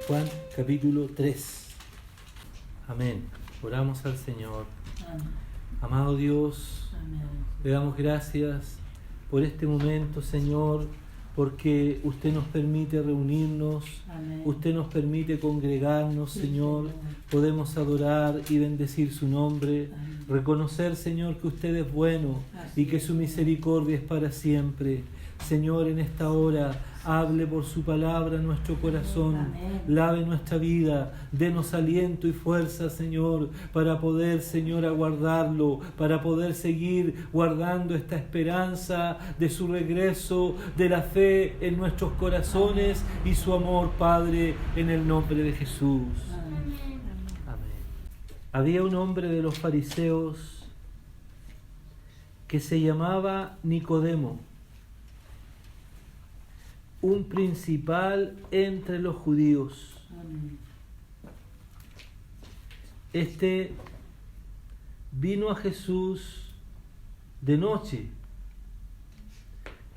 Juan capítulo 3. Amén. Oramos al Señor. Amén. Amado Dios, Amén. le damos gracias por este momento, Señor, porque usted nos permite reunirnos, Amén. usted nos permite congregarnos, Sí, Señor. Señor. Podemos adorar y bendecir su nombre, Amén. reconocer, Señor, que usted es bueno Así y que es, su Señor. misericordia es para siempre. Señor, en esta hora, hable por su palabra en nuestro corazón, Amén. lave nuestra vida, denos aliento y fuerza, Señor, para poder, Señor, aguardarlo, para poder seguir guardando esta esperanza de su regreso, de la fe en nuestros corazones y su amor, Padre, en el nombre de Jesús. Amén. Amén. Había un hombre de los fariseos que se llamaba Nicodemo, un principal entre los judíos. Amén. Este vino a Jesús de noche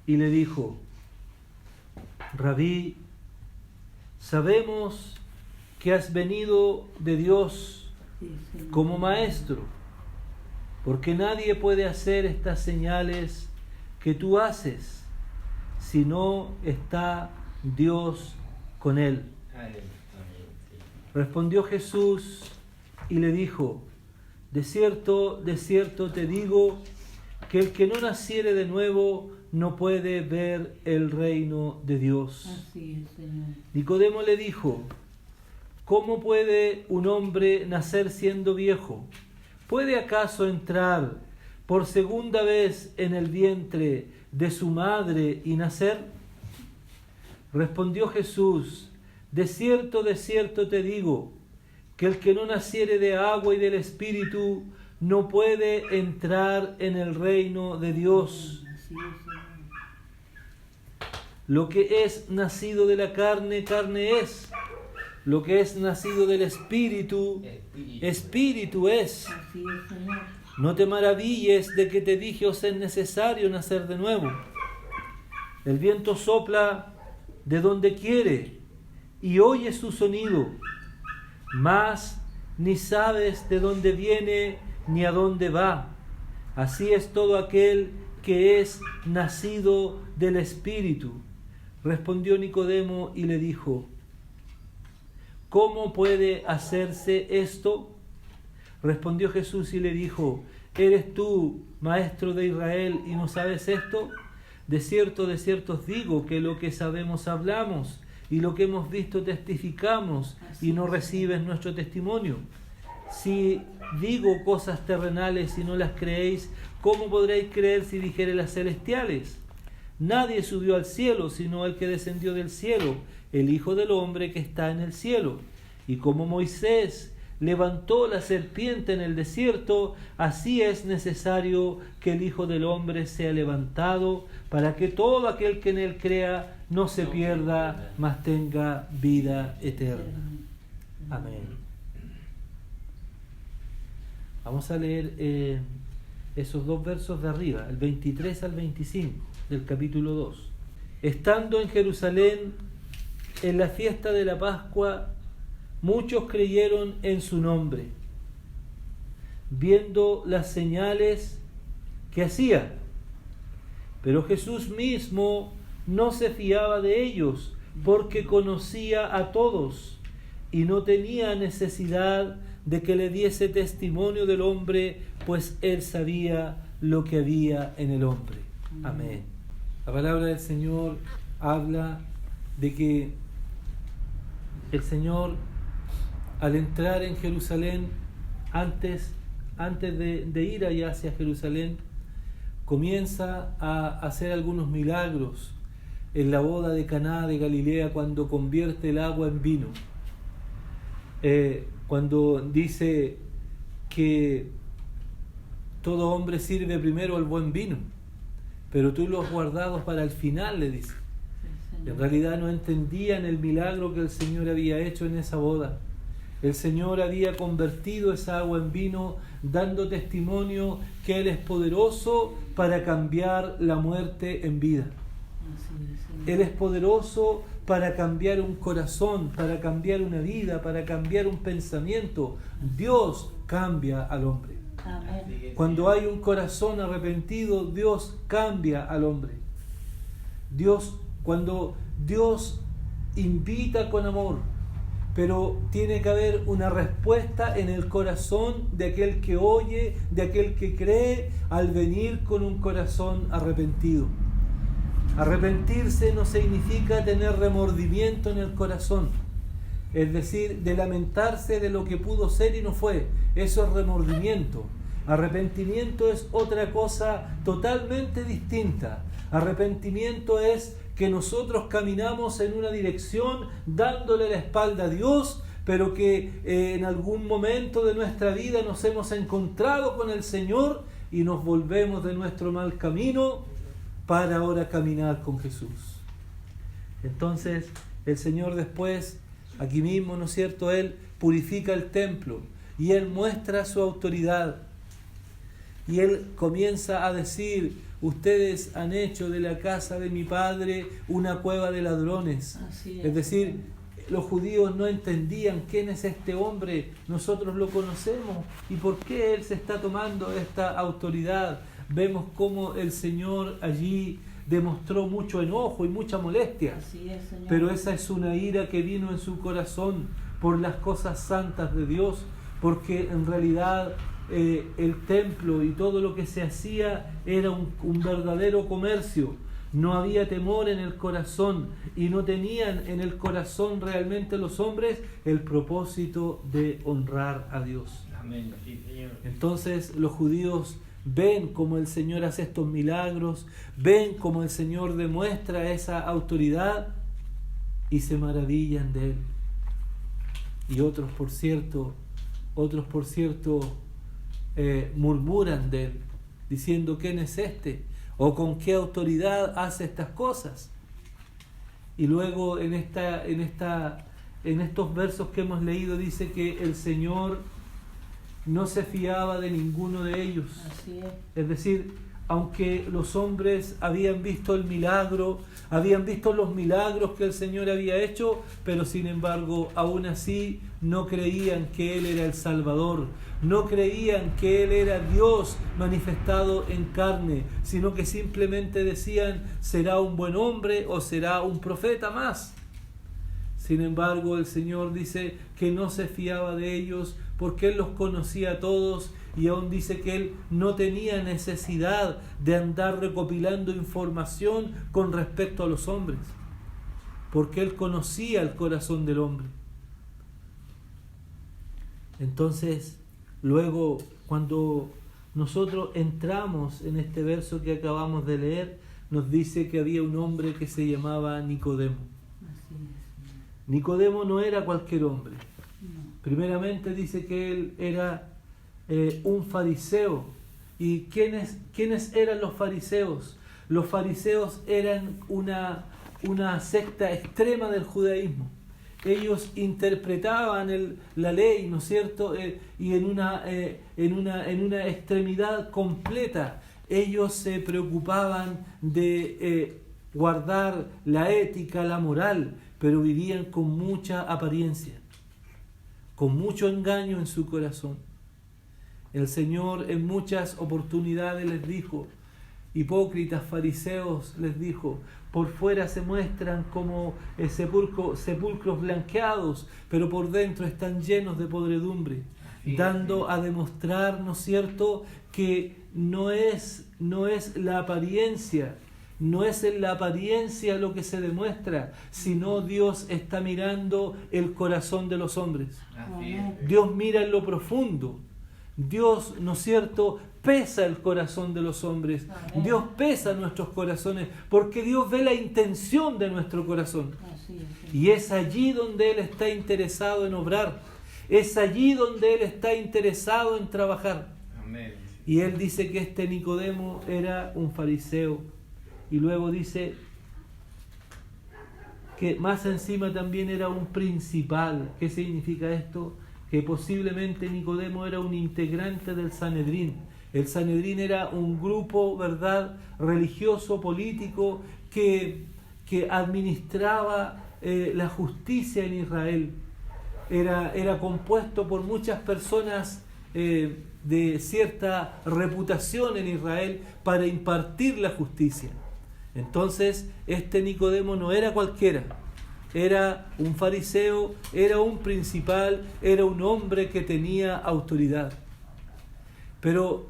y le dijo: Rabí, sabemos que has venido de Dios Sí, Señor. como maestro, porque nadie puede hacer estas señales que tú haces si no está Dios con él. Respondió Jesús y le dijo: de cierto te digo, que el que no naciere de nuevo no puede ver el reino de Dios. Así es, Señor. Nicodemo le dijo: ¿cómo puede un hombre nacer siendo viejo? ¿Puede acaso entrar por segunda vez en el vientre de su madre y nacer? Respondió Jesús: de cierto te digo, que el que no naciere de agua y del Espíritu no puede entrar en el reino de Dios. Así es, Señor. Lo que es nacido de la carne, carne es. Lo que es nacido del Espíritu, Espíritu es. Así es, Señor. No te maravilles de que te dije: os es necesario nacer de nuevo. El viento sopla de donde quiere y oyes su sonido, mas ni sabes de dónde viene ni a dónde va. Así es todo aquel que es nacido del Espíritu. Respondió Nicodemo y le dijo: ¿cómo puede hacerse esto? Respondió Jesús y le dijo: ¿eres tú, maestro de Israel, y no sabes esto? De cierto os digo que lo que sabemos hablamos, y lo que hemos visto testificamos, y no recibes nuestro testimonio. Si digo cosas terrenales y no las creéis, ¿cómo podréis creer si dijere las celestiales? Nadie subió al cielo, sino el que descendió del cielo, el Hijo del Hombre que está en el cielo. Y como Moisés levantó la serpiente en el desierto, así es necesario que el Hijo del Hombre sea levantado, para que todo aquel que en él crea no se pierda, mas tenga vida eterna. Amén. Vamos a leer esos dos versos de arriba, el 23 al 25 del capítulo 2. Estando en Jerusalén, en la fiesta de la Pascua, muchos creyeron en su nombre, viendo las señales que hacía. Pero Jesús mismo no se fiaba de ellos, porque conocía a todos y no tenía necesidad de que le diese testimonio del hombre, pues él sabía lo que había en el hombre. Amén. La palabra del Señor habla de que el Señor, al entrar en Jerusalén, antes de ir allá hacia Jerusalén, comienza a hacer algunos milagros en la boda de Caná de Galilea, cuando convierte el agua en vino. Cuando dice que todo hombre sirve primero el buen vino, pero tú los has guardado para el final, le dice. En realidad no entendían el milagro que el Señor había hecho en esa boda. El Señor había convertido esa agua en vino, dando testimonio que Él es poderoso para cambiar la muerte en vida. Así es, Señor. Él es poderoso para cambiar un corazón, para cambiar una vida, para cambiar un pensamiento. Dios cambia al hombre. Amén. Cuando hay un corazón arrepentido, Dios cambia al hombre. Cuando Dios invita con amor, pero tiene que haber una respuesta en el corazón de aquel que oye, de aquel que cree, al venir con un corazón arrepentido. Arrepentirse no significa tener remordimiento en el corazón, es decir, de lamentarse de lo que pudo ser y no fue. Eso es remordimiento. Arrepentimiento es otra cosa totalmente distinta. Arrepentimiento es que nosotros caminamos en una dirección dándole la espalda a Dios, pero que en algún momento de nuestra vida nos hemos encontrado con el Señor y nos volvemos de nuestro mal camino para ahora caminar con Jesús. Entonces el Señor después, aquí mismo, ¿no es cierto?, Él purifica el templo y Él muestra su autoridad. Y Él comienza a decir: ustedes han hecho de la casa de mi padre una cueva de ladrones. Así Es decir, los judíos no entendían quién es este hombre, nosotros lo conocemos, y por qué Él se está tomando esta autoridad. Vemos cómo el Señor allí demostró mucho enojo y mucha molestia. Así es, Señor. Pero esa es una ira que vino en su corazón por las cosas santas de Dios, porque en realidad el templo y todo lo que se hacía era un verdadero comercio. No había temor en el corazón y no tenían en el corazón realmente los hombres el propósito de honrar a Dios. Amén. Sí, Señor. Entonces los judíos ven cómo el Señor hace estos milagros, ven cómo el Señor demuestra esa autoridad y se maravillan de Él. Y otros, por cierto, murmuran de Él, diciendo: ¿quién es este? ¿O con qué autoridad hace estas cosas? Y luego en estos versos que hemos leído dice que el Señor no se fiaba de ninguno de ellos. Así es. Es decir, aunque los hombres habían visto el milagro, habían visto los milagros que el Señor había hecho, pero sin embargo, aún así no creían que Él era el Salvador, no creían que Él era Dios manifestado en carne, sino que simplemente decían: será un buen hombre o será un profeta más. Sin embargo, el Señor dice que no se fiaba de ellos porque Él los conocía a todos, y aún dice que Él no tenía necesidad de andar recopilando información con respecto a los hombres, porque Él conocía el corazón del hombre. Entonces, luego, cuando nosotros entramos en este verso que acabamos de leer, nos dice que había un hombre que se llamaba Nicodemo. Así es. Nicodemo no era cualquier hombre. No. Primeramente dice que él era un fariseo. ¿Y quiénes eran los fariseos? Los fariseos eran una secta extrema del judaísmo. Ellos interpretaban la ley, ¿no es cierto? Y en una extremidad completa. Ellos se preocupaban de guardar la ética, la moral, pero vivían con mucha apariencia, con mucho engaño en su corazón. El Señor en muchas oportunidades les dijo: hipócritas fariseos, les dijo, por fuera se muestran como sepulcros blanqueados, pero por dentro están llenos de podredumbre, dando a demostrar, ¿no es cierto?, que no es la apariencia, no es en la apariencia lo que se demuestra, sino Dios está mirando el corazón de los hombres. Así es. Dios mira en lo profundo. Dios, ¿no es cierto?, pesa el corazón de los hombres. Amén. Dios pesa nuestros corazones, porque Dios ve la intención de nuestro corazón. Así es. Y es allí donde Él está interesado en obrar. Es allí donde Él está interesado en trabajar. Amén. Y Él dice que este Nicodemo era un fariseo. Y luego dice que más encima también era un principal. ¿Qué significa esto? Que posiblemente Nicodemo era un integrante del Sanedrín. El Sanedrín era un grupo, ¿verdad?, religioso, político, que administraba la justicia en Israel. Era compuesto por muchas personas de cierta reputación en Israel para impartir la justicia. Entonces, este Nicodemo no era cualquiera, era un fariseo, era un principal, era un hombre que tenía autoridad. Pero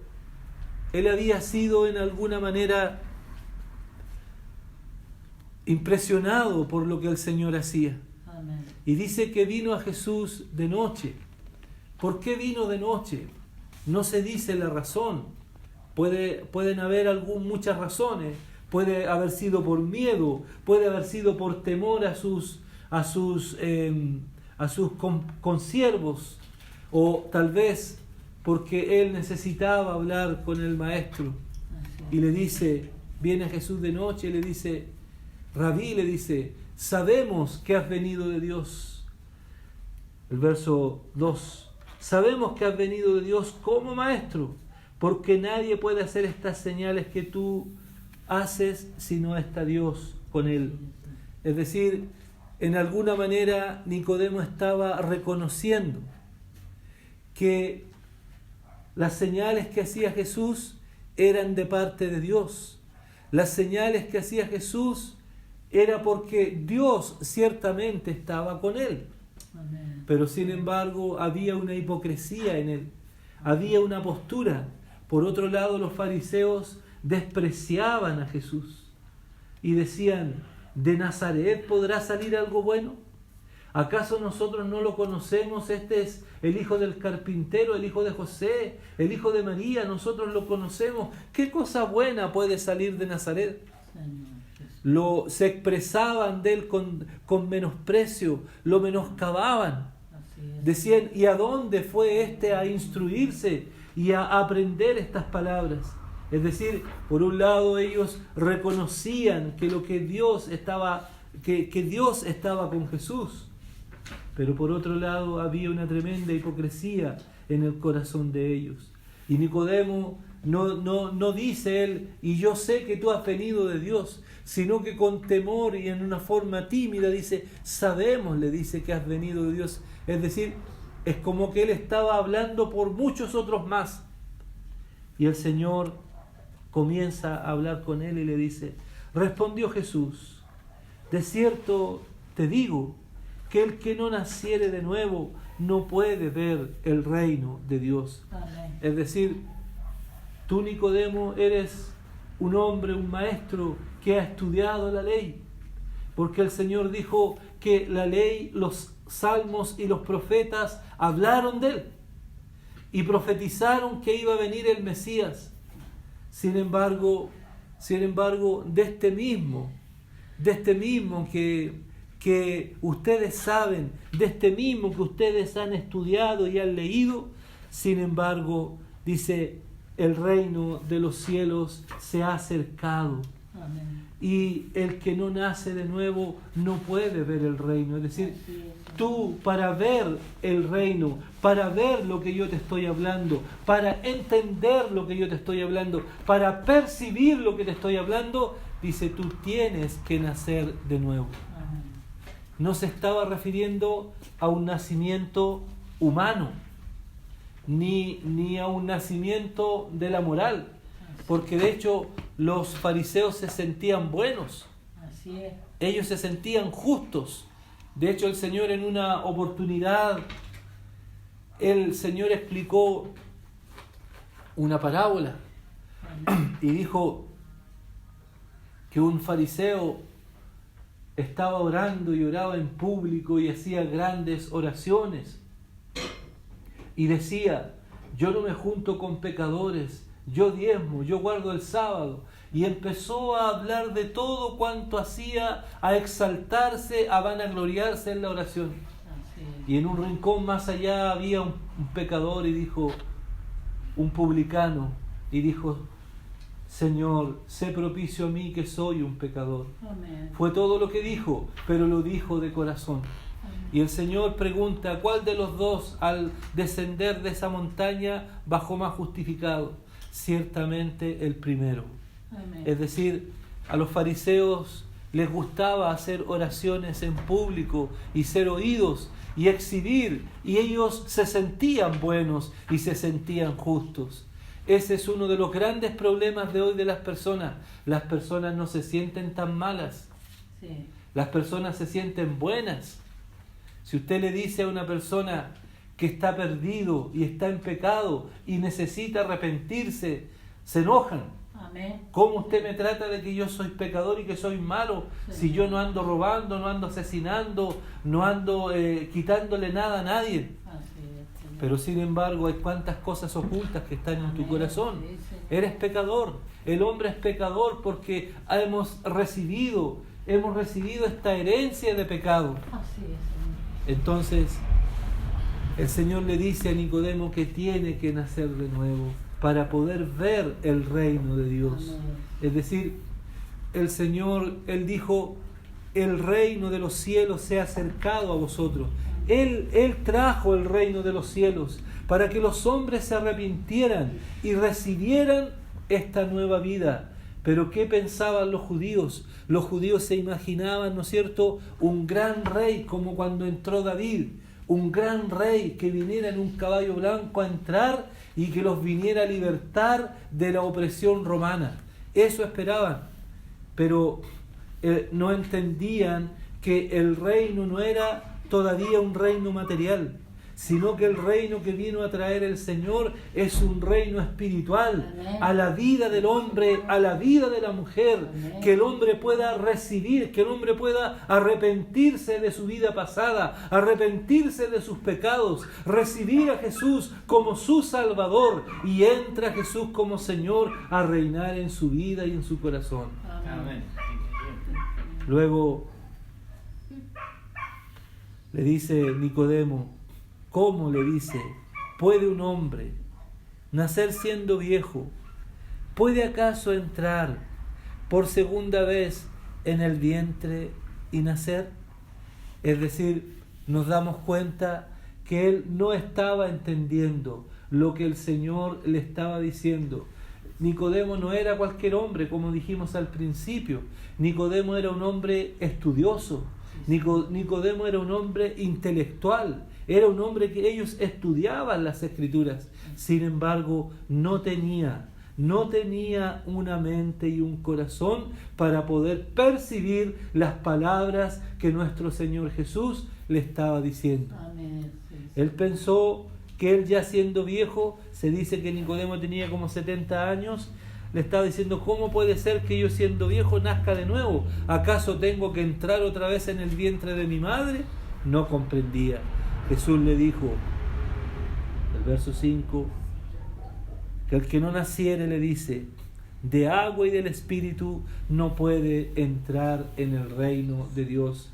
él había sido en alguna manera impresionado por lo que el Señor hacía. Amén. Y dice que vino a Jesús de noche. ¿Por qué vino de noche? No se dice la razón. Pueden haber muchas razones. Puede haber sido por miedo, puede haber sido por temor a sus consiervos, o tal vez porque él necesitaba hablar con el maestro. Así Y es. le dice, viene Jesús de noche y le dice, Rabí, le dice, sabemos que has venido de Dios. El verso 2, sabemos que has venido de Dios como maestro, porque nadie puede hacer estas señales que tú haces si no está Dios con él. Es decir, en alguna manera Nicodemo estaba reconociendo que las señales que hacía Jesús eran de parte de Dios. Las señales que hacía Jesús era porque Dios ciertamente estaba con él. Amén. Pero sin embargo había una hipocresía en él, había una postura. Por otro lado, los fariseos despreciaban a Jesús y decían, ¿de Nazaret podrá salir algo bueno? ¿Acaso nosotros no lo conocemos? Este es el hijo del carpintero, el hijo de José, el hijo de María, nosotros lo conocemos. ¿Qué cosa buena puede salir de Nazaret? Señor Jesús. Se expresaban de él con menosprecio, lo menoscababan. Así es. Decían, ¿y a dónde fue este a instruirse y a aprender estas palabras? Es decir, por un lado ellos reconocían que Dios estaba con Jesús, pero por otro lado había una tremenda hipocresía en el corazón de ellos. Y Nicodemo no dice él, y yo sé que tú has venido de Dios, sino que con temor y en una forma tímida dice, sabemos, le dice que has venido de Dios. Es decir, es como que él estaba hablando por muchos otros más. Y el Señor comienza a hablar con él y le dice, respondió Jesús, de cierto te digo que el que no naciere de nuevo no puede ver el reino de Dios. Amén. Es decir, tú, Nicodemo, eres un hombre, un maestro que ha estudiado la ley, porque el Señor dijo que la ley, los salmos y los profetas hablaron de él y profetizaron que iba a venir el Mesías. Sin embargo, de este mismo que ustedes saben, de este mismo que ustedes han estudiado y han leído, sin embargo, dice, el reino de los cielos se ha acercado. Amén. Y el que no nace de nuevo no puede ver el reino. Es decir, Así es. tú, para ver el reino, para ver lo que yo te estoy hablando, para entender lo que yo te estoy hablando, para percibir lo que te estoy hablando, dice, tú tienes que nacer de nuevo. Amén. No se estaba refiriendo a un nacimiento humano, ni a un nacimiento de la moral, porque de hecho los fariseos se sentían buenos, Así es. ellos se sentían justos. De hecho, el Señor en una oportunidad, el Señor explicó una parábola Amén. y dijo que un fariseo estaba orando y oraba en público y hacía grandes oraciones y decía, yo no me junto con pecadores, yo diezmo, yo guardo el sábado. Y empezó a hablar de todo cuanto hacía, a exaltarse, a vanagloriarse en la oración. Así es. Y en un rincón más allá había un pecador y dijo, un publicano, y dijo, Señor, sé propicio a mí que soy un pecador. Amén. Fue todo lo que dijo, pero lo dijo de corazón. Amén. Y el Señor pregunta, ¿cuál de los dos al descender de esa montaña bajó más justificado? Ciertamente el primero. Amén. Es decir, A los fariseos les gustaba hacer oraciones en público y ser oídos y exhibir, y ellos se sentían buenos y se sentían justos. Ese es uno de los grandes problemas de hoy de las personas. Las personas no se sienten tan malas. Sí. Las personas se sienten buenas. Si usted le dice a una persona que está perdido y está en pecado y necesita arrepentirse, se enojan. Amén. ¿Cómo usted me trata de que yo soy pecador y que soy malo? Sí. Si yo no ando robando, no ando asesinando, no ando quitándole nada a nadie. Así es, Señor. Pero sin embargo hay cuantas cosas ocultas que están en tu Amén. corazón. Sí, Señor. Eres pecador. El hombre es pecador porque hemos recibido esta herencia de pecado. Así es, Señor. Entonces, el Señor le dice a Nicodemo que tiene que nacer de nuevo para poder ver el reino de Dios. Amén. Es decir, el Señor, Él dijo, el reino de los cielos se ha acercado a vosotros. Él trajo el reino de los cielos para que los hombres se arrepintieran y recibieran esta nueva vida. Pero ¿qué pensaban los judíos? Los judíos se imaginaban, ¿no es cierto?, un gran rey, como cuando entró David, un gran rey que viniera en un caballo blanco a entrar y que los viniera a libertar de la opresión romana. Eso esperaban, pero no entendían que el reino no era todavía un reino material, sino que el reino que vino a traer el Señor es un reino espiritual. Amén. A la vida del hombre, a la vida de la mujer. Amén. Que el hombre pueda recibir, que el hombre pueda arrepentirse de su vida pasada, arrepentirse de sus pecados, recibir a Jesús como su Salvador, y entra Jesús como Señor a reinar en su vida y en su corazón. Amén. Sí, Señor. Luego le dice Nicodemo, ¿cómo le dice? ¿Puede un hombre nacer siendo viejo? ¿Puede acaso entrar por segunda vez en el vientre y nacer? Es decir, nos damos cuenta que él no estaba entendiendo lo que el Señor le estaba diciendo. Nicodemo no era cualquier hombre, como dijimos al principio. Nicodemo era un hombre estudioso. Nicodemo era un hombre intelectual. Era un hombre que ellos estudiaban las Escrituras. Sin embargo, no tenía una mente y un corazón para poder percibir las palabras que nuestro Señor Jesús le estaba diciendo. Amén. Sí, sí. Él pensó que él, ya siendo viejo, se dice que Nicodemo tenía como 70 años, le estaba diciendo, ¿cómo puede ser que yo siendo viejo nazca de nuevo? ¿Acaso tengo que entrar otra vez en el vientre de mi madre? No comprendía. Jesús le dijo, el verso 5, que el que no naciere, le dice, de agua y del Espíritu no puede entrar en el reino de Dios.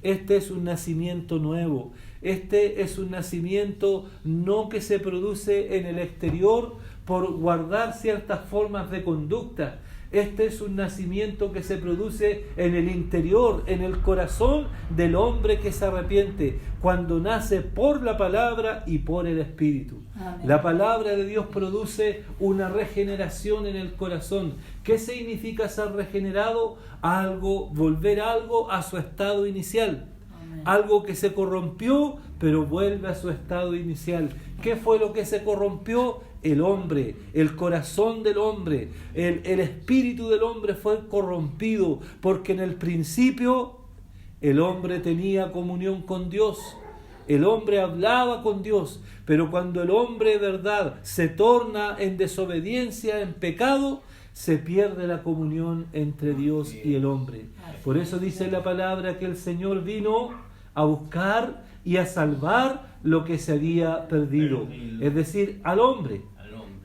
Este es un nacimiento nuevo. Este es un nacimiento no que se produce en el exterior por guardar ciertas formas de conducta. Este es un nacimiento que se produce en el interior, en el corazón del hombre que se arrepiente, cuando nace por la palabra y por el Espíritu. Amén. La palabra de Dios produce una regeneración en el corazón. ¿Qué significa ser regenerado? Volver algo a su estado inicial. Amén. Algo que se corrompió, pero vuelve a su estado inicial. ¿Qué fue lo que se corrompió? El hombre, el corazón del hombre, el espíritu del hombre fue corrompido, porque en el principio el hombre tenía comunión con Dios, el hombre hablaba con Dios, pero cuando el hombre de verdad se torna en desobediencia, en pecado, se pierde la comunión entre Dios y el hombre. Por eso dice la palabra que el Señor vino a buscar y a salvar lo que se había perdido, es decir, al hombre,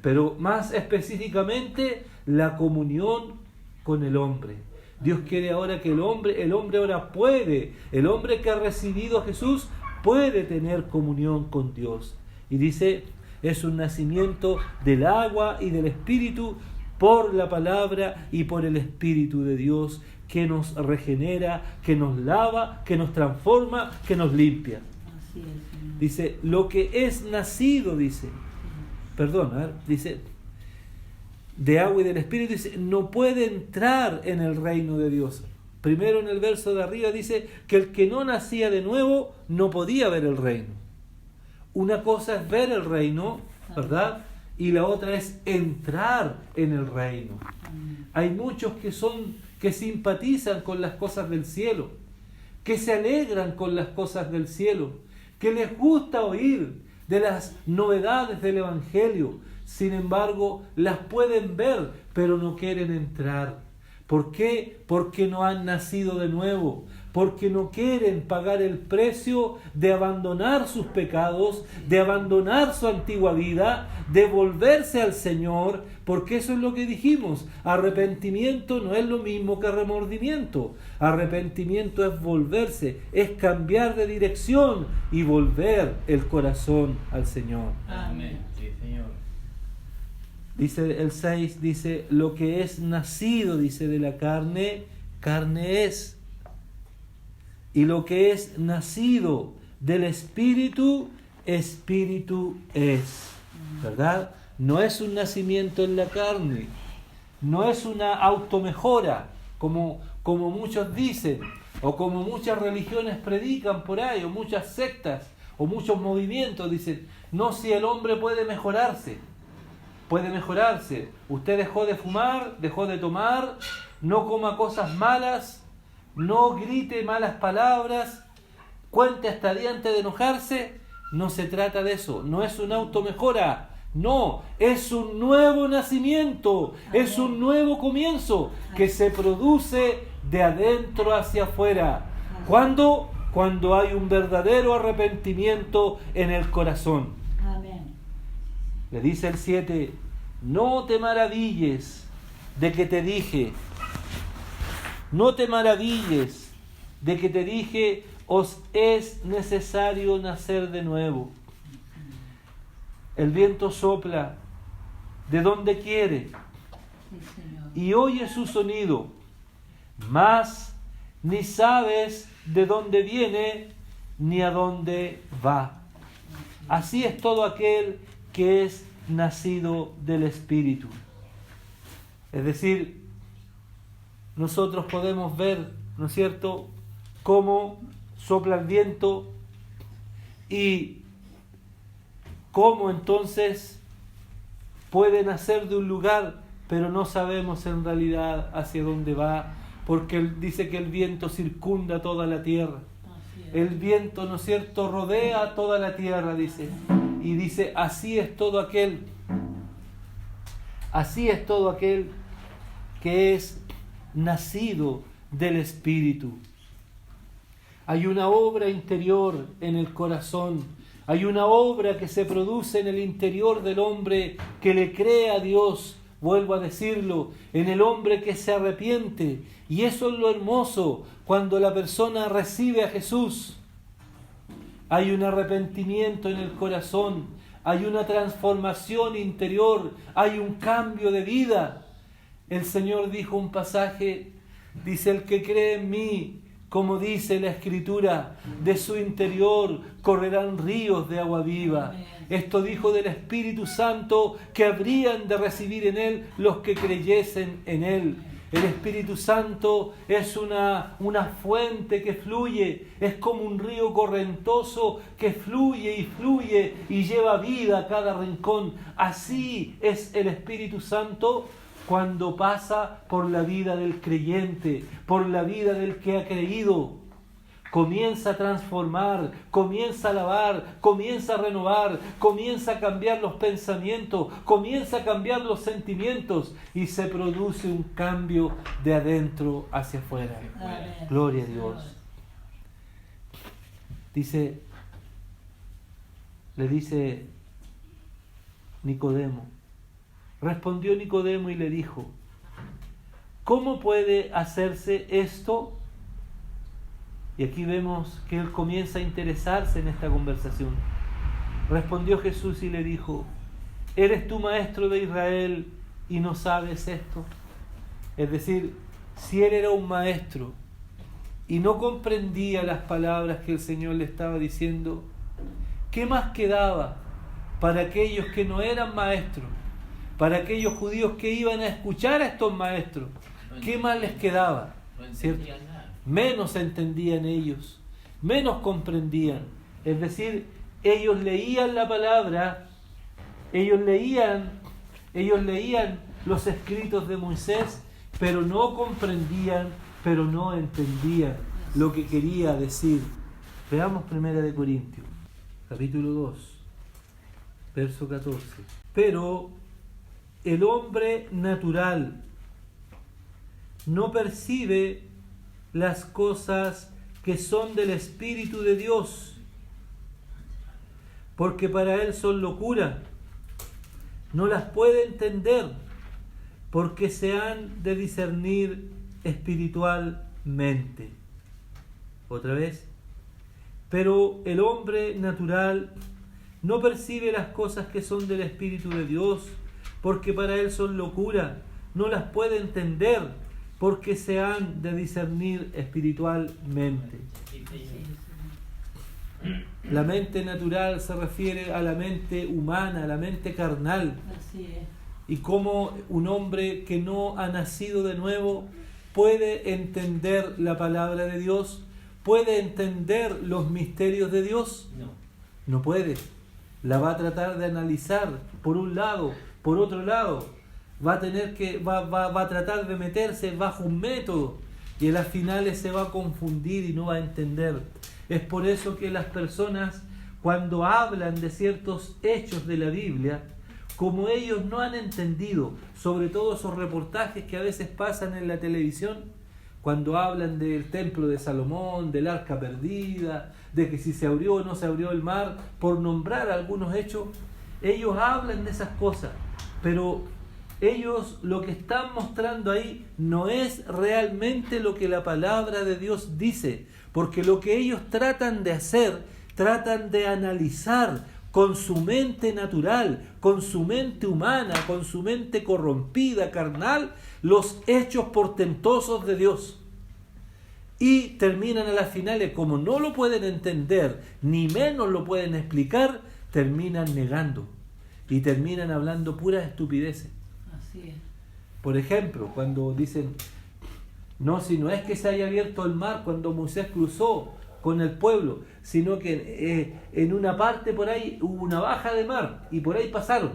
pero más específicamente la comunión con el hombre. Dios quiere ahora que el hombre ahora puede, el hombre que ha recibido a Jesús puede tener comunión con Dios. Y dice, es un nacimiento del agua y del Espíritu, por la palabra y por el Espíritu de Dios, que nos regenera, que nos lava, que nos transforma, que nos limpia. Así es, Señor. Dice, lo que es nacido, dice, de agua y del Espíritu, dice, no puede entrar en el reino de Dios. Primero en el verso de arriba dice que el que no nacía de nuevo no podía ver el reino. Una cosa es ver el reino, ¿verdad? Y la otra es entrar en el reino. Hay muchos que simpatizan con las cosas del cielo, que se alegran con las cosas del cielo, que les gusta oír de las novedades del Evangelio. Sin embargo, las pueden ver, pero no quieren entrar. ¿Por qué? Porque no han nacido de nuevo, porque no quieren pagar el precio de abandonar sus pecados, de abandonar su antigua vida, de volverse al Señor, porque eso es lo que dijimos. Arrepentimiento no es lo mismo que remordimiento. Arrepentimiento es volverse, es cambiar de dirección y volver el corazón al Señor. Amén. Sí, Señor. Dice el 6, dice, lo que es nacido, dice, de la carne, carne es. Y lo que es nacido del Espíritu, Espíritu es. ¿Verdad? No es un nacimiento en la carne, no es una automejora, como muchos dicen, o como muchas religiones predican por ahí, o muchas sectas, o muchos movimientos dicen, no, si el hombre puede mejorarse. Puede mejorarse. Usted dejó de fumar, dejó de tomar, no coma cosas malas, no grite malas palabras, cuente hasta 10 antes de enojarse. No se trata de eso, no es una automejora, no, es un nuevo nacimiento, es un nuevo comienzo que se produce de adentro hacia afuera. ¿Cuándo? Cuando hay un verdadero arrepentimiento en el corazón. Amén. Le dice el 7, no te maravilles de que te dije, no te maravilles de que te dije, os es necesario nacer de nuevo. El viento sopla de donde quiere Sí, Señor. y oye su sonido, mas ni sabes de dónde viene ni a dónde va. Así es todo aquel que es nacido del Espíritu. Es decir, nosotros podemos ver, ¿no es cierto?, cómo sopla el viento y cómo entonces puede nacer de un lugar, pero no sabemos en realidad hacia dónde va, porque él dice que el viento circunda toda la tierra. Así es. El viento, ¿no es cierto?, rodea toda la tierra, dice. Y dice, así es todo aquel que es nacido del Espíritu. Hay una obra interior en el corazón, hay una obra que se produce en el interior del hombre que le cree a Dios, vuelvo a decirlo, en el hombre que se arrepiente. Y eso es lo hermoso, cuando la persona recibe a Jesús. Hay un arrepentimiento en el corazón, hay una transformación interior, hay un cambio de vida. El Señor dijo un pasaje, dice, el que cree en mí, como dice la Escritura, de su interior correrán ríos de agua viva. Amén. Esto dijo del Espíritu Santo que habrían de recibir en Él los que creyesen en Él. El Espíritu Santo es una fuente que fluye, es como un río correntoso que fluye y lleva vida a cada rincón. Así es el Espíritu Santo cuando pasa por la vida del creyente, por la vida del que ha creído. Comienza a transformar, comienza a lavar, comienza a renovar, comienza a cambiar los pensamientos, comienza a cambiar los sentimientos y se produce un cambio de adentro hacia afuera. Amén. Gloria a Dios. Le dice Nicodemo. Respondió Nicodemo y le dijo, ¿cómo puede hacerse esto? Y aquí vemos que él comienza a interesarse en esta conversación. Respondió Jesús y le dijo, ¿eres tú maestro de Israel y no sabes esto? Es decir, si él era un maestro y no comprendía las palabras que el Señor le estaba diciendo, ¿qué más quedaba para aquellos que no eran maestros, para aquellos judíos que iban a escuchar a estos maestros, ¿qué más les quedaba? No ¿Cierto? entendían nada. Menos entendían ellos, menos comprendían. Es decir, ellos leían la palabra, ellos leían los escritos de Moisés, pero no comprendían, pero no entendían lo que quería decir. Veamos 1 Corintios, capítulo 2, verso 14. Pero el hombre natural no percibe las cosas que son del Espíritu de Dios, porque para él son locura. No las puede entender, porque se han de discernir espiritualmente. Otra vez. Pero el hombre natural no percibe las cosas que son del Espíritu de Dios, porque para él son locura. No las puede entender, porque se han de discernir espiritualmente. La mente natural se refiere a la mente humana, a la mente carnal. Así es. Y cómo un hombre que no ha nacido de nuevo puede entender la palabra de Dios, puede entender los misterios de Dios. No puede. La va a tratar de analizar por un lado, por otro lado. Va a tratar de meterse bajo un método y a las finales se va a confundir y no va a entender. Es por eso que las personas, cuando hablan de ciertos hechos de la Biblia, como ellos no han entendido, sobre todo esos reportajes que a veces pasan en la televisión, cuando hablan del templo de Salomón, del arca perdida, de que si se abrió o no se abrió el mar, por nombrar algunos hechos, ellos hablan de esas cosas, pero ellos lo que están mostrando ahí no es realmente lo que la palabra de Dios dice, porque lo que ellos tratan de hacer, tratan de analizar con su mente natural, con su mente humana, con su mente corrompida, carnal, los hechos portentosos de Dios. Y terminan a las finales, como no lo pueden entender, ni menos lo pueden explicar, terminan negando y terminan hablando puras estupideces. Así es. Por ejemplo, cuando dicen, no, si no es que se haya abierto el mar cuando Moisés cruzó con el pueblo, sino que en una parte por ahí hubo una baja de mar y por ahí pasaron.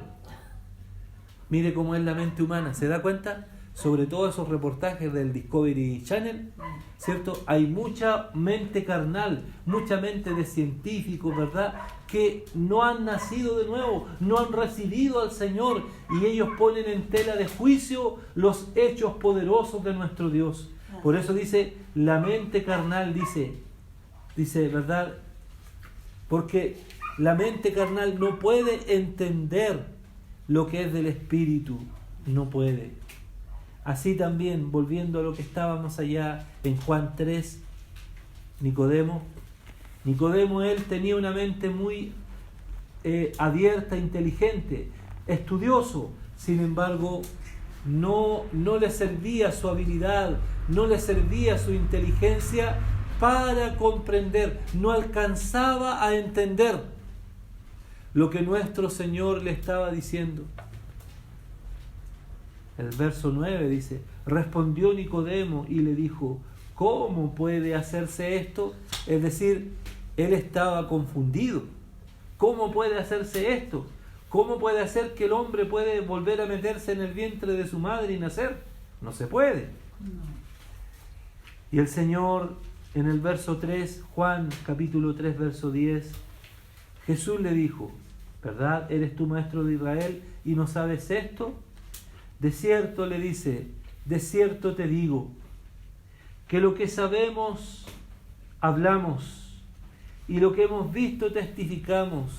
Mire cómo es la mente humana, ¿se da cuenta? Sobre todo esos reportajes del Discovery Channel, ¿cierto? Hay mucha mente carnal, mucha mente de científicos, ¿verdad?, que no han nacido de nuevo, no han recibido al Señor, y ellos ponen en tela de juicio los hechos poderosos de nuestro Dios. Por eso dice, la mente carnal, dice, ¿verdad? Porque la mente carnal no puede entender lo que es del Espíritu, no puede. Así también, volviendo a lo que estábamos allá en Juan 3, Nicodemo, él tenía una mente muy abierta, inteligente, estudioso, sin embargo, no le servía su habilidad, no le servía su inteligencia para comprender, no alcanzaba a entender lo que nuestro Señor le estaba diciendo. El verso 9 dice, respondió Nicodemo y le dijo, ¿cómo puede hacerse esto? Es decir, él estaba confundido. ¿Cómo puede hacerse esto? ¿Cómo puede hacer que el hombre puede volver a meterse en el vientre de su madre y nacer? No se puede. No. Y el Señor, en el verso 3, Juan capítulo 3, verso 10, Jesús le dijo, ¿verdad? ¿Eres tú maestro de Israel y no sabes esto? De cierto, le dice, de cierto te digo, que lo que sabemos, hablamos, y lo que hemos visto, testificamos,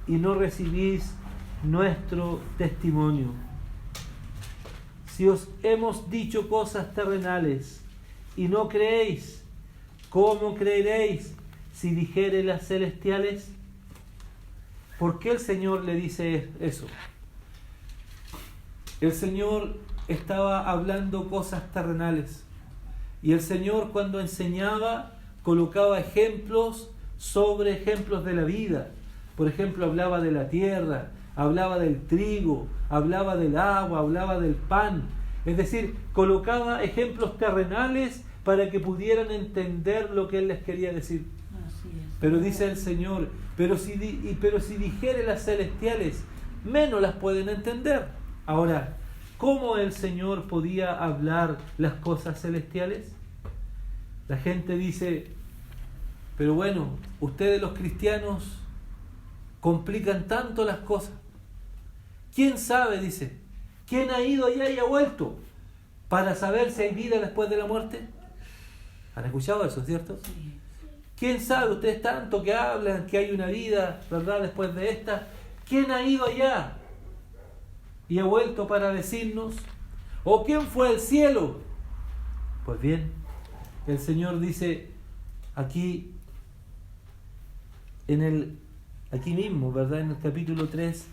y no recibís nuestro testimonio. Si os hemos dicho cosas terrenales, y no creéis, ¿cómo creeréis si dijere las celestiales? ¿Por qué el Señor le dice eso? El Señor estaba hablando cosas terrenales y el Señor, cuando enseñaba, colocaba ejemplos sobre ejemplos de la vida. Por ejemplo, hablaba de la tierra, hablaba del trigo, hablaba del agua, hablaba del pan. Es decir, colocaba ejemplos terrenales para que pudieran entender lo que Él les quería decir. Así es. Pero dice el Señor, pero si dijere las celestiales, menos las pueden entender. Ahora, ¿cómo el Señor podía hablar las cosas celestiales? La gente dice, pero bueno, ustedes los cristianos complican tanto las cosas. ¿Quién sabe? Dice, ¿quién ha ido allá y ha vuelto para saber si hay vida después de la muerte? ¿Han escuchado eso, cierto? Sí. ¿Quién sabe? Ustedes tanto que hablan que hay una vida, ¿verdad?, después de esta. ¿Quién ha ido allá y ha vuelto para decirnos? ¿O quién fue al cielo? Pues bien, el Señor dice aquí, aquí mismo, ¿verdad?, en el capítulo 3,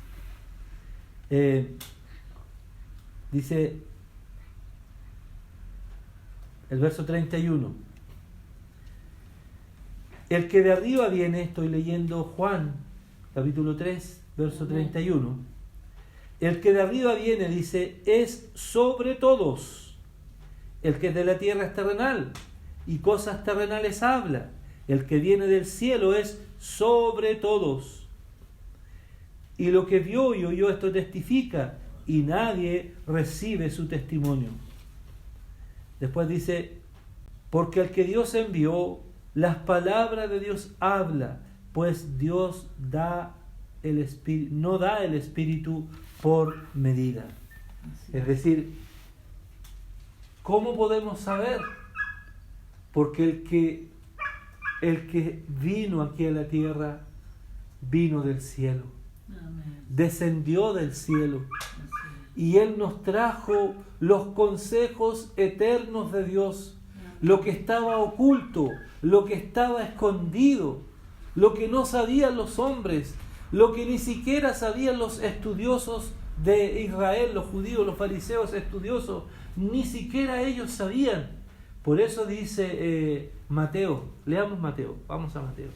dice el verso 31. El que de arriba viene, estoy leyendo Juan, capítulo 3, verso 31. El que de arriba viene, dice, es sobre todos. El que es de la tierra es terrenal, y cosas terrenales habla. El que viene del cielo es sobre todos. Y lo que vio y oyó esto testifica, y nadie recibe su testimonio. Después dice, porque el que Dios envió, las palabras de Dios habla, pues Dios da el Espíritu, no da el Espíritu por medida. Así Es decir, ¿cómo podemos saber? Porque el que vino aquí a la tierra, vino del cielo, Amén. descendió del cielo, Así es. y Él nos trajo los consejos eternos de Dios, lo que estaba oculto, lo que estaba escondido, lo que no sabían los hombres, lo que ni siquiera sabían los estudiosos de Israel, los judíos, los fariseos estudiosos, ni siquiera ellos sabían. Por eso dice Mateo, leamos Mateo, vamos a Mateo.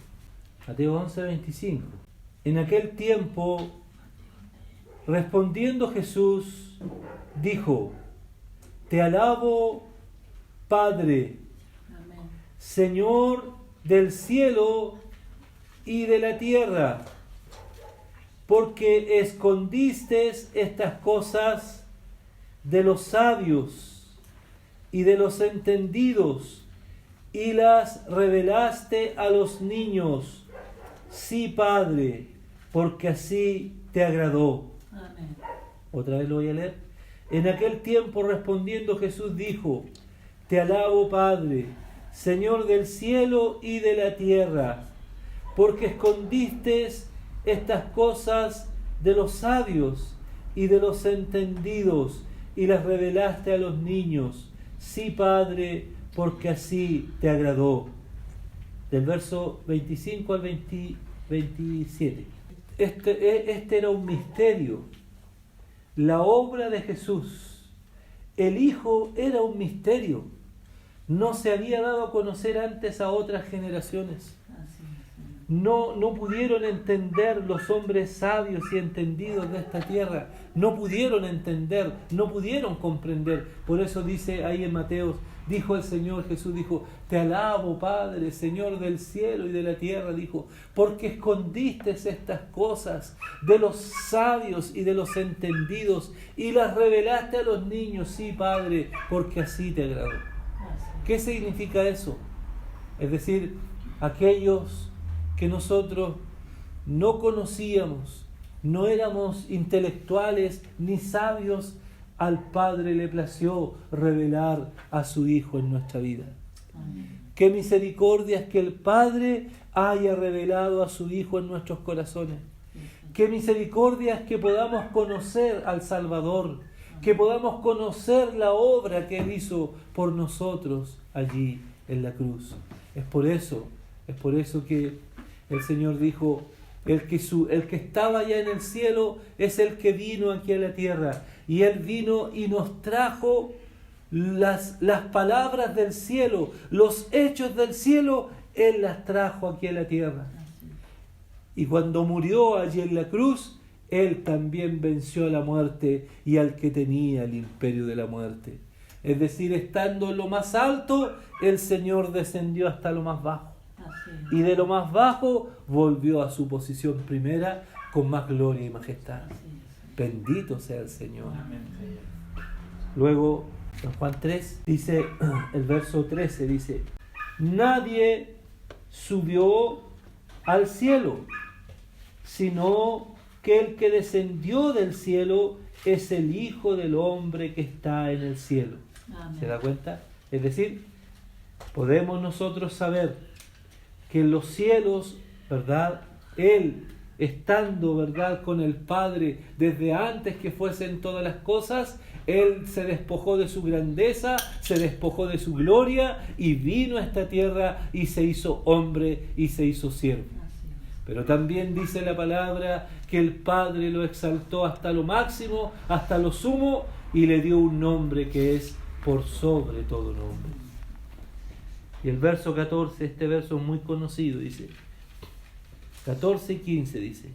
Mateo 11:25. En aquel tiempo, respondiendo Jesús, dijo, te alabo, Padre, Amén. Señor del cielo y de la tierra, porque escondiste estas cosas de los sabios y de los entendidos y las revelaste a los niños. Sí, Padre, porque así te agradó. Amén. Otra vez lo voy a leer. En aquel tiempo respondiendo Jesús dijo, te alabo, Padre, Señor del cielo y de la tierra, porque escondiste estas cosas de los sabios y de los entendidos y las revelaste a los niños. Sí, Padre, porque así te agradó. Del verso 25 al 27. Este era un misterio. La obra de Jesús, el Hijo, era un misterio. No se había dado a conocer antes a otras generaciones. Así es. No pudieron entender los hombres sabios y entendidos de esta tierra. No pudieron entender, no pudieron comprender. Por eso dice ahí en Mateo, dijo el Señor Jesús, dijo, te alabo, Padre, Señor del cielo y de la tierra, dijo, porque escondiste estas cosas de los sabios y de los entendidos y las revelaste a los niños. Sí, Padre, porque así te agradó. Así es. ¿Qué significa eso? Es decir, aquellos que nosotros no conocíamos, no éramos intelectuales ni sabios, al Padre le plació revelar a su Hijo en nuestra vida. Amén. Qué misericordia es que el Padre haya revelado a su Hijo en nuestros corazones. Qué misericordia es que podamos conocer al Salvador, que podamos conocer la obra que Él hizo por nosotros allí en la cruz. Es por eso que el Señor dijo, el que estaba allá en el cielo es el que vino aquí a la tierra. Y Él vino y nos trajo las palabras del cielo, los hechos del cielo, Él las trajo aquí a la tierra. Así es. Y cuando murió allí en la cruz, Él también venció a la muerte y al que tenía el imperio de la muerte. Es decir, estando en lo más alto, el Señor descendió hasta lo más bajo. Así es. Y de lo más bajo volvió a su posición primera con más gloria y majestad. Así es. Bendito sea el Señor. Amén, Señor. Luego, en Juan 3, dice, el verso 13 dice, nadie subió al cielo, sino que el que descendió del cielo es el Hijo del Hombre que está en el cielo. Amén. ¿Se da cuenta? Es decir, podemos nosotros saber que en los cielos, ¿verdad? Él, estando, ¿verdad?, con el Padre desde antes que fuesen todas las cosas, Él se despojó de su grandeza, se despojó de su gloria y vino a esta tierra y se hizo hombre y se hizo siervo. Así es. Pero también dice la palabra que el Padre lo exaltó hasta lo máximo, hasta lo sumo, y le dio un nombre que es por sobre todo nombre. Y el verso 14, este verso es muy conocido, dice, 14 y 15 dice,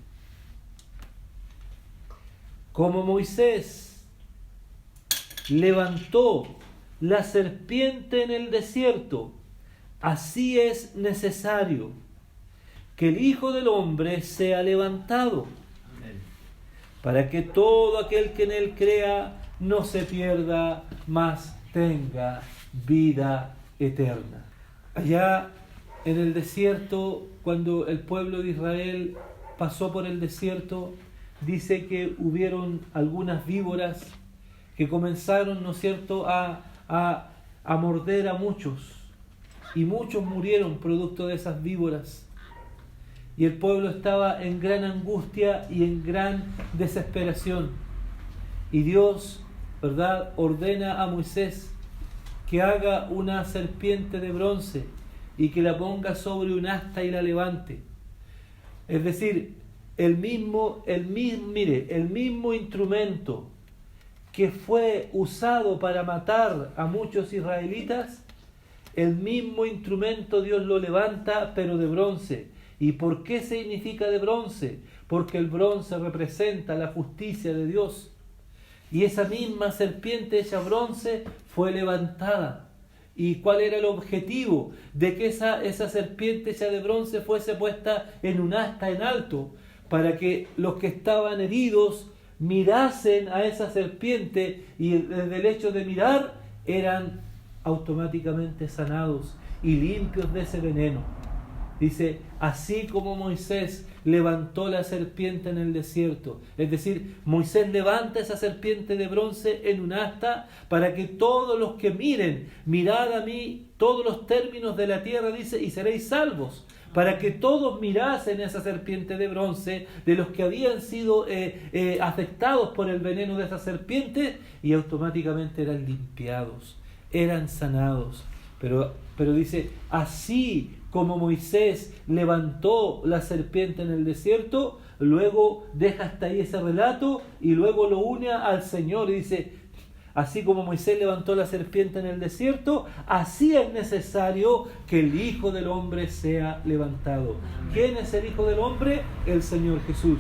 como Moisés levantó la serpiente en el desierto, así es necesario que el Hijo del Hombre sea levantado, Amén. para que todo aquel que en él crea no se pierda, mas tenga vida eterna. Allá en el desierto, cuando el pueblo de Israel pasó por el desierto, dice que hubieron algunas víboras que comenzaron, ¿no es cierto?, a morder a muchos, y muchos murieron producto de esas víboras. Y el pueblo estaba en gran angustia y en gran desesperación. Y Dios, ¿verdad?, ordena a Moisés que haga una serpiente de bronce y que la ponga sobre un asta y la levante. Es decir, el mismo instrumento que fue usado para matar a muchos israelitas, el mismo instrumento Dios lo levanta, pero de bronce. ¿Y por qué significa de bronce? Porque el bronce representa la justicia de Dios. Y esa misma serpiente hecha bronce fue levantada. ¿Y cuál era el objetivo? De que esa serpiente hecha de bronce fuese puesta en un asta en alto, para que los que estaban heridos mirasen a esa serpiente y desde el hecho de mirar eran automáticamente sanados y limpios de ese veneno. Dice, así como Moisés levantó la serpiente en el desierto, es decir, Moisés levanta esa serpiente de bronce en un asta para que todos los que miren, mirad a mí todos los términos de la tierra, dice, y seréis salvos. Para que todos mirasen esa serpiente de bronce de los que habían sido afectados por el veneno de esa serpiente, y automáticamente eran limpiados, eran sanados. Pero dice, así como Moisés levantó la serpiente en el desierto, luego deja hasta ahí ese relato y luego lo une al Señor y dice, así como Moisés levantó la serpiente en el desierto, así es necesario que el Hijo del Hombre sea levantado. ¿Quién es el Hijo del Hombre? El Señor Jesús.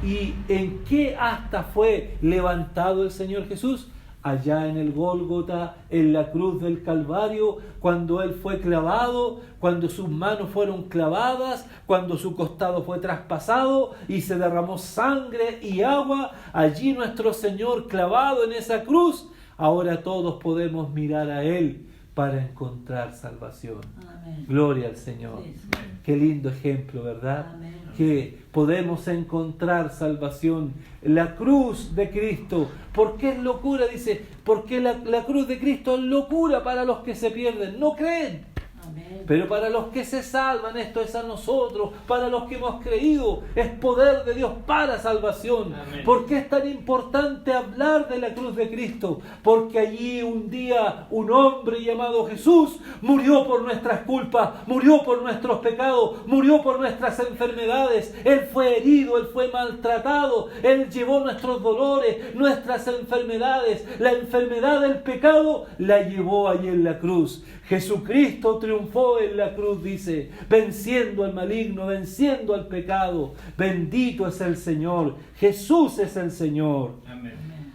¿Y en qué asta fue levantado el Señor Jesús? Allá en el Gólgota, en la cruz del Calvario, cuando Él fue clavado, cuando sus manos fueron clavadas, cuando su costado fue traspasado y se derramó sangre y agua, allí nuestro Señor clavado en esa cruz, ahora todos podemos mirar a Él para encontrar salvación. Amén. Gloria al Señor. Sí, sí. Qué lindo ejemplo, ¿verdad? Amén. Que podemos encontrar salvación. La cruz de Cristo. ¿Por qué es locura? Dice, porque la cruz de Cristo es locura para los que se pierden. No creen. Amén. Pero para los que se salvan, esto es a nosotros, para los que hemos creído, es poder de Dios para salvación. Amén. ¿Por qué es tan importante hablar de la cruz de Cristo? Porque allí un día un hombre llamado Jesús murió por nuestras culpas, murió por nuestros pecados, murió por nuestras enfermedades. Él fue herido, Él fue maltratado, Él llevó nuestros dolores, nuestras enfermedades. La enfermedad del pecado la llevó allí en la cruz. Jesucristo triunfó en la cruz, dice, venciendo al maligno, venciendo al pecado. Bendito es el Señor. Jesús es el Señor. Amén. Amén.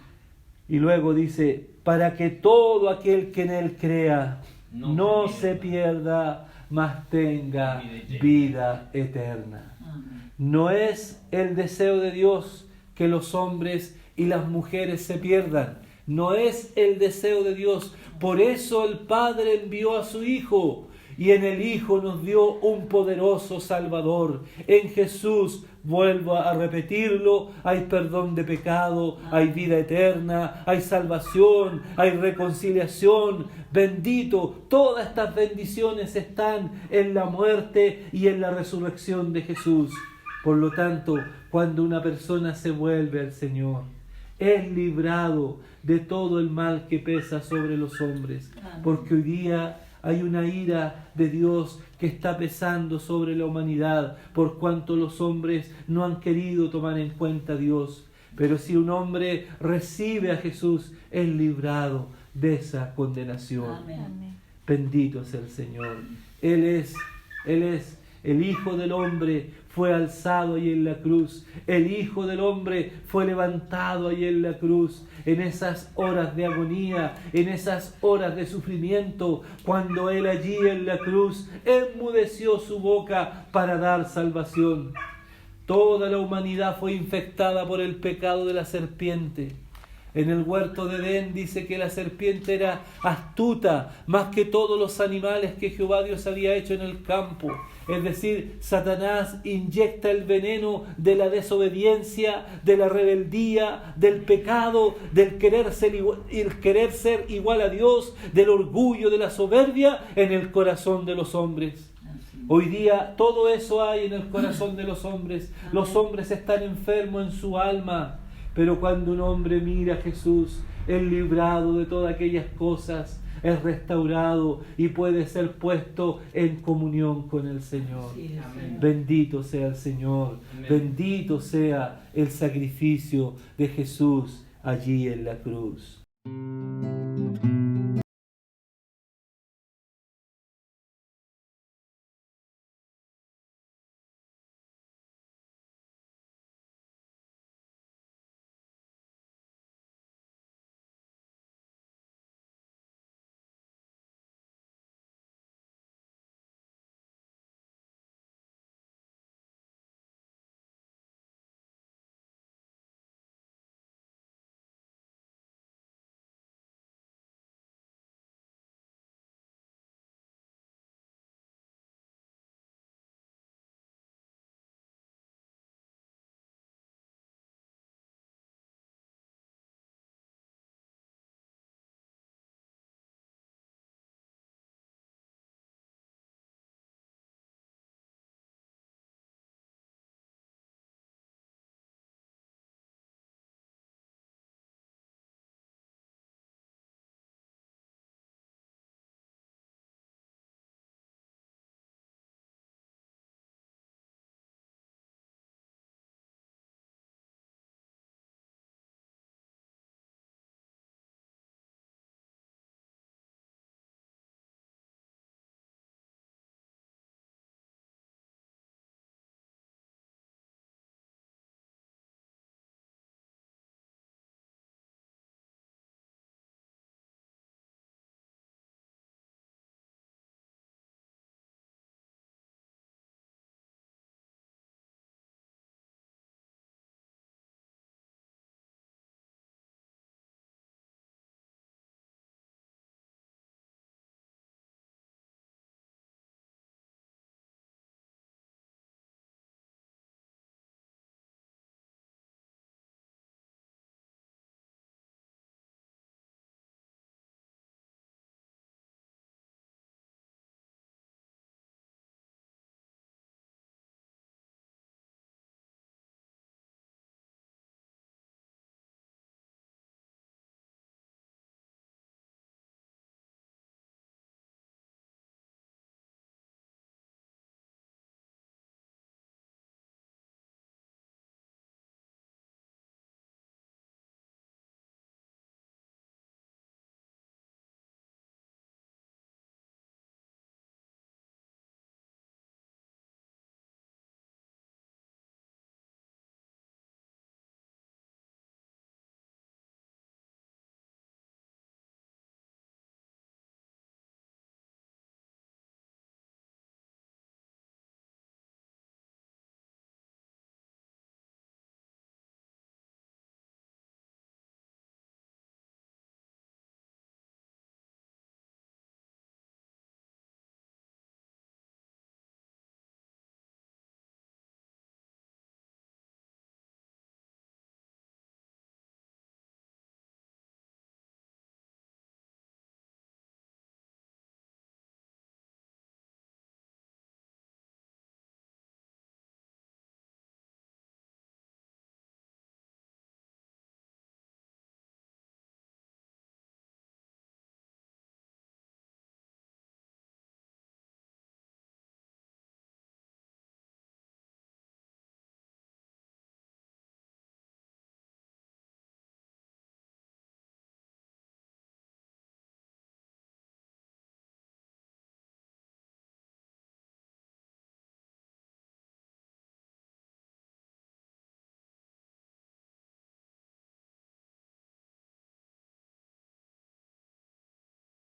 Y luego dice, para que todo aquel que en Él crea no se pierda, mas tenga vida eterna. Amén. No es el deseo de Dios que los hombres y las mujeres se pierdan. No es el deseo de Dios. Por eso el Padre envió a su Hijo. Y en el Hijo nos dio un poderoso Salvador. En Jesús, vuelvo a repetirlo, hay perdón de pecado, hay vida eterna, hay salvación, hay reconciliación. Bendito, todas estas bendiciones están en la muerte y en la resurrección de Jesús. Por lo tanto, cuando una persona se vuelve al Señor, es librado de todo el mal que pesa sobre los hombres. Porque hoy día hay una ira de Dios que está pesando sobre la humanidad por cuanto los hombres no han querido tomar en cuenta a Dios. Pero si un hombre recibe a Jesús, es librado de esa condenación. Amén. Bendito es el Señor. Él es el Hijo del Hombre, fue alzado ahí en la cruz. El Hijo del Hombre fue levantado ahí en la cruz. En esas horas de agonía, en esas horas de sufrimiento, cuando Él allí en la cruz enmudeció su boca para dar salvación. Toda la humanidad fue infectada por el pecado de la serpiente. En el huerto de Edén dice que la serpiente era astuta más que todos los animales que Jehová Dios había hecho en el campo. Es decir, Satanás inyecta el veneno de la desobediencia, de la rebeldía, del pecado, del querer ser igual a Dios, del orgullo, de la soberbia en el corazón de los hombres. Hoy día todo eso hay en el corazón de los hombres. Los hombres están enfermos en su alma. Pero cuando un hombre mira a Jesús, es librado de todas aquellas cosas, es restaurado y puede ser puesto en comunión con el Señor. Así es, Señor. Bendito sea el Señor. Amén. Bendito sea el sacrificio de Jesús allí en la cruz.